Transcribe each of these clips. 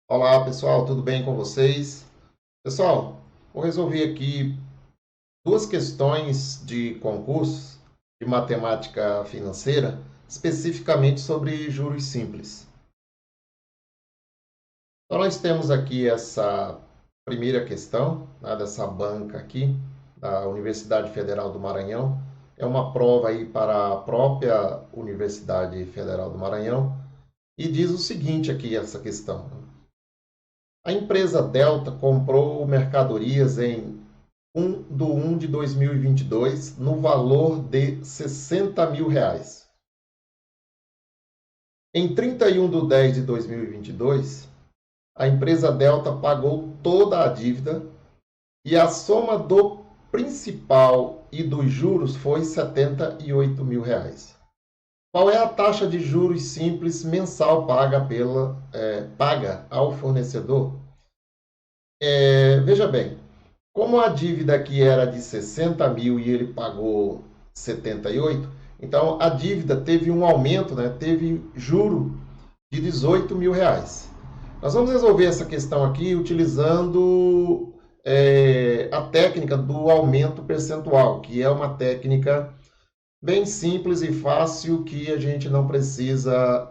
Olá pessoal, tudo bem com vocês? Pessoal, vou resolver aqui duas questões de concursos de matemática financeira, especificamente sobre juros simples. Então nós temos aqui essa primeira questão, né, dessa banca aqui, da Universidade Federal do Maranhão. É uma prova aí para a própria Universidade Federal do Maranhão e diz o seguinte aqui, essa questão. A empresa Delta comprou mercadorias em 1 de 2022 no valor de R$ 60.000. Em 31 de 10 de 2022, a empresa Delta pagou toda a dívida e a soma do principal e dos juros foi R$ 78.000. Qual é a taxa de juros simples mensal paga ao fornecedor? Veja bem, como a dívida aqui era de 60 mil e ele pagou 78, então a dívida teve um aumento, né? Teve juro de R$ 18.000. Nós vamos resolver essa questão aqui utilizando a técnica do aumento percentual, que é uma técnica bem simples e fácil que a gente não precisa,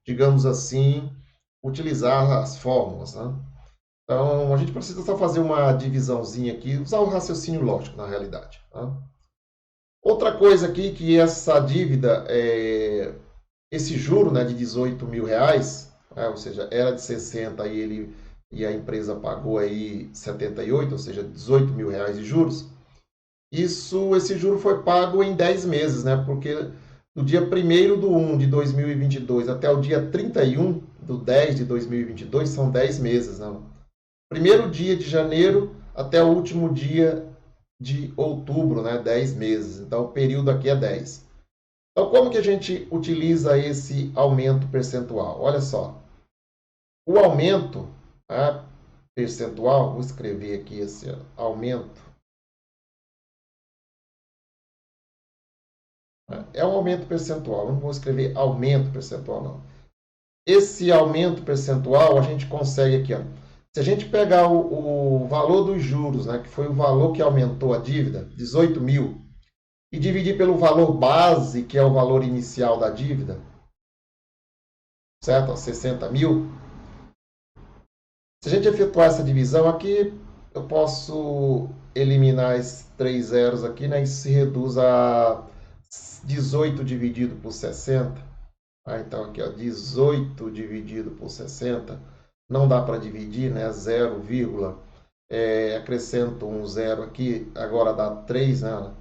digamos assim, utilizar as fórmulas, né? Então, a gente precisa só fazer uma divisãozinha aqui, usar o raciocínio lógico, na realidade. Tá? Outra coisa aqui que essa dívida, esse juro, né, de R$ 18.000, ou seja, era de 60 e a empresa pagou aí 78, ou seja, R$ 18.000 de juros. Esse juro foi pago em 10 meses, né? Porque do dia 1º de 2022 até o dia 31 de 10 de 2022 são 10 meses, né? Primeiro dia de janeiro até o último dia de outubro, né? 10 meses. Então, o período aqui é 10. Então, como que a gente utiliza esse aumento percentual? Olha só. O aumento, tá, percentual, vou escrever aqui esse aumento. É um aumento percentual. Eu não vou escrever aumento percentual, não. Esse aumento percentual a gente consegue aqui, ó. Se a gente pegar o valor dos juros, né, que foi o valor que aumentou a dívida, 18 mil, e dividir pelo valor base, que é o valor inicial da dívida, certo? 60 mil. Se a gente efetuar essa divisão aqui, eu posso eliminar esses 3 zeros aqui, né? Isso se reduz a 18 dividido por 60. Então aqui, ó, 18 dividido por 60. Não dá para dividir, né? 0, acrescento um zero aqui, agora dá 3, né?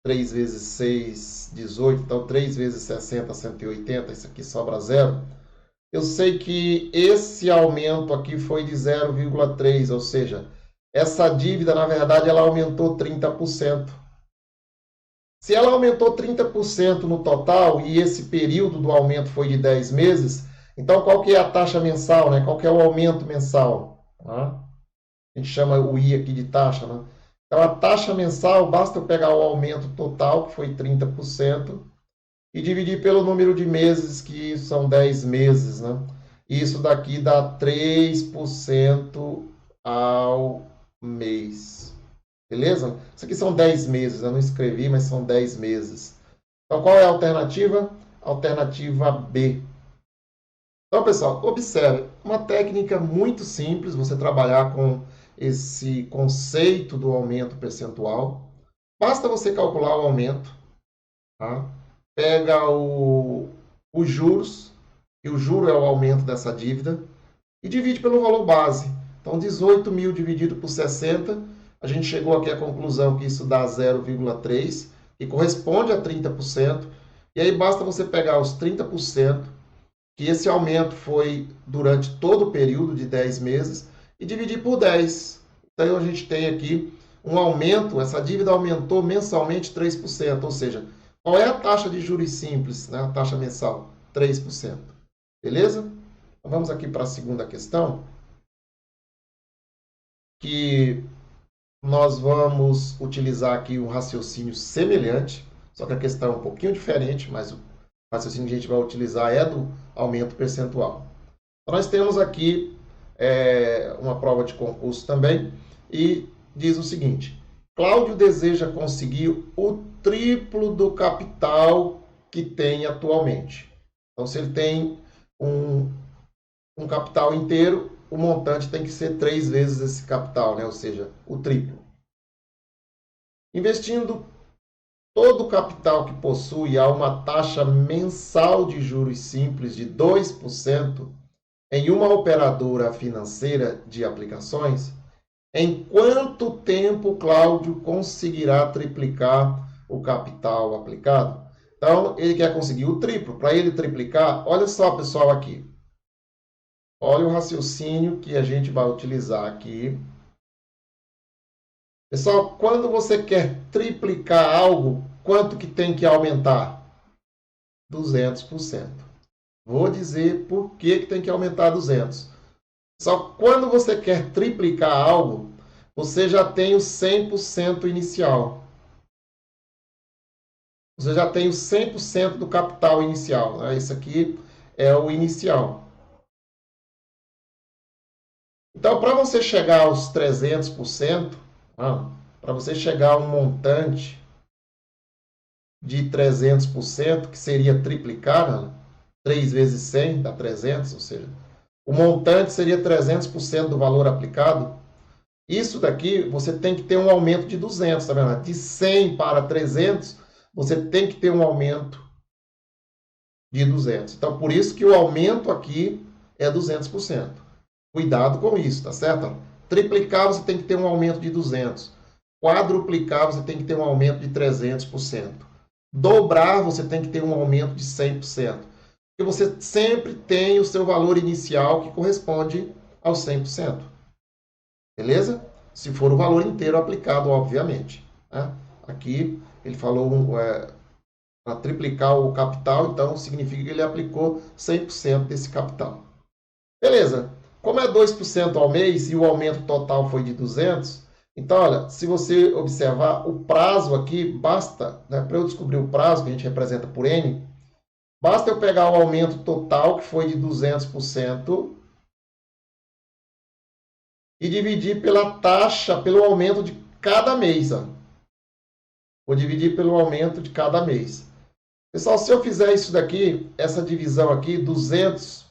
3 vezes 6, 18. Então 3 vezes 60, 180. Isso aqui sobra zero. Eu sei que esse aumento aqui foi de 0,3, ou seja, essa dívida, na verdade, ela aumentou 30%. Se ela aumentou 30% no total e esse período do aumento foi de 10 meses, então qual que é a taxa mensal, né? Qual que é o aumento mensal? Tá? A gente chama o I aqui de taxa, né? Então a taxa mensal, basta eu pegar o aumento total, que foi 30%, e dividir pelo número de meses, que são 10 meses, né? Isso daqui dá 3% ao mês. Beleza? Isso aqui são 10 meses, eu não escrevi, mas são 10 meses. Então, qual é a alternativa? Alternativa B. Então, pessoal, observe, uma técnica muito simples, você trabalhar com esse conceito do aumento percentual. Basta você calcular o aumento, tá? Pega os juros, e o juro é o aumento dessa dívida, e divide pelo valor base. Então, 18 mil dividido por 60, a gente chegou aqui à conclusão que isso dá 0,3, que corresponde a 30%, e aí basta você pegar os 30%, que esse aumento foi durante todo o período de 10 meses, e dividir por 10. Então, a gente tem aqui um aumento, essa dívida aumentou mensalmente 3%, ou seja, qual é a taxa de juros simples, né? A taxa mensal? 3%. Beleza? Então, vamos aqui para a segunda questão, que nós vamos utilizar aqui um raciocínio semelhante, só que a questão é um pouquinho diferente, mas o raciocínio que a gente vai utilizar é do aumento percentual. Nós temos aqui uma prova de concurso também e diz o seguinte: Cláudio deseja conseguir o triplo do capital que tem atualmente. Então, se ele tem um capital inteiro, o montante tem que ser 3 vezes esse capital, né? Ou seja, o triplo. Investindo todo o capital que possui a uma taxa mensal de juros simples de 2% em uma operadora financeira de aplicações, em quanto tempo Cláudio conseguirá triplicar o capital aplicado? Então, ele quer conseguir o triplo. Para ele triplicar, olha só, pessoal, aqui. Olha o raciocínio que a gente vai utilizar aqui. Pessoal, quando você quer triplicar algo, quanto que tem que aumentar? 200%. Vou dizer por que tem que aumentar 200. Só quando você quer triplicar algo, você já tem o 100% inicial. Você já tem o 100% do capital inicial. Né? Isso aqui é o inicial. Então, para você chegar aos 300%, para você chegar a um montante de 300%, que seria triplicar, né? 3 vezes 100 dá 300, ou seja, o montante seria 300% do valor aplicado. Isso daqui, você tem que ter um aumento de 200, tá vendo? De 100 para 300, você tem que ter um aumento de 200. Então, por isso que o aumento aqui é 200%. Cuidado com isso, tá certo? Triplicar, você tem que ter um aumento de 200. Quadruplicar, você tem que ter um aumento de 300%. Dobrar, você tem que ter um aumento de 100%. Porque você sempre tem o seu valor inicial que corresponde aos 100%. Beleza? Se for o valor inteiro aplicado, obviamente. Né? Aqui, ele falou para triplicar o capital, então significa que ele aplicou 100% desse capital. Beleza. Como é 2% ao mês e o aumento total foi de 200, então, olha, se você observar o prazo aqui, basta, né, para eu descobrir o prazo, que a gente representa por N, basta eu pegar o aumento total, que foi de 200%, e dividir pela taxa, pelo aumento de cada mês. Ó. Vou dividir pelo aumento de cada mês. Pessoal, se eu fizer isso daqui, essa divisão aqui, 200%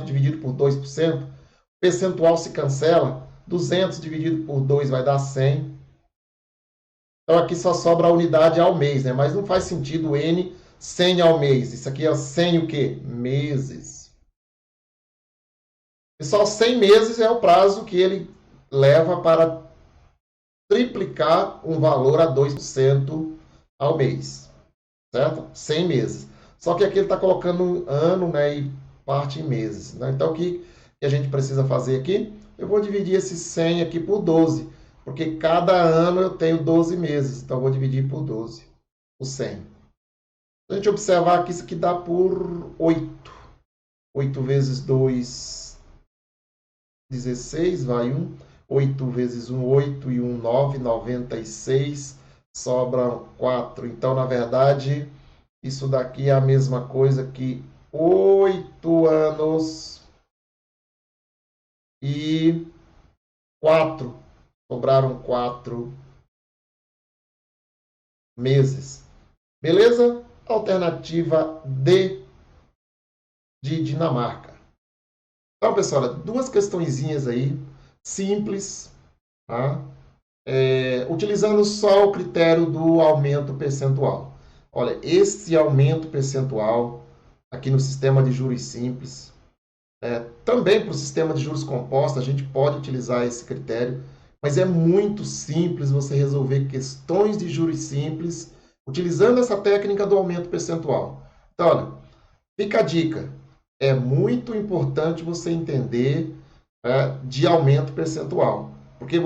dividido por 2%, o percentual se cancela, 200 dividido por 2 vai dar 100. Então aqui só sobra a unidade ao mês, né? Mas não faz sentido N 100 ao mês. Isso aqui é 100 o quê? Meses. Pessoal, 100 meses é o prazo que ele leva para triplicar um valor a 2% ao mês. Certo? 100 meses. Só que aqui ele está colocando ano, né, e parte em meses. Né? Então, o que a gente precisa fazer aqui? Eu vou dividir esse 100 aqui por 12, porque cada ano eu tenho 12 meses. Então, eu vou dividir por 12, por 100. Se a gente observar aqui, isso aqui dá por 8. 8 vezes 2, 16, vai 1. 8 vezes 1, 8 e 1, 9, 96. Sobram 4. Então, na verdade, isso daqui é a mesma coisa que 8 anos e 4. Sobraram 4 meses. Beleza? Alternativa D de Dinamarca. Então, pessoal, duas questõezinhas aí, simples, tá? Utilizando só o critério do aumento percentual. Olha, esse aumento percentual aqui no sistema de juros simples, também para o sistema de juros compostos, a gente pode utilizar esse critério, mas é muito simples você resolver questões de juros simples utilizando essa técnica do aumento percentual. Então, olha, fica a dica. É muito importante você entender de aumento percentual, porque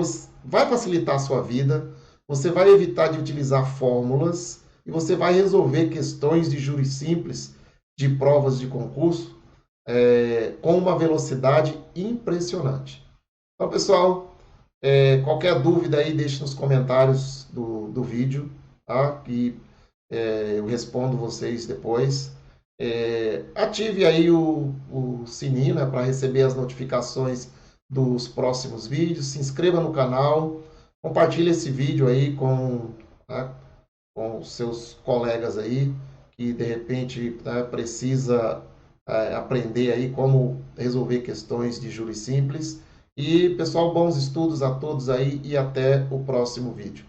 vai facilitar a sua vida, você vai evitar de utilizar fórmulas e você vai resolver questões de juros simples de provas de concurso com uma velocidade impressionante. Então, pessoal, qualquer dúvida aí, deixe nos comentários do vídeo, tá? Que eu respondo vocês depois. Ative aí o sininho, né, para receber as notificações dos próximos vídeos. Se inscreva no canal. Compartilhe esse vídeo aí né, com os seus colegas aí que de repente, né, precisa aprender aí como resolver questões de juros simples. E pessoal, bons estudos a todos aí e até o próximo vídeo.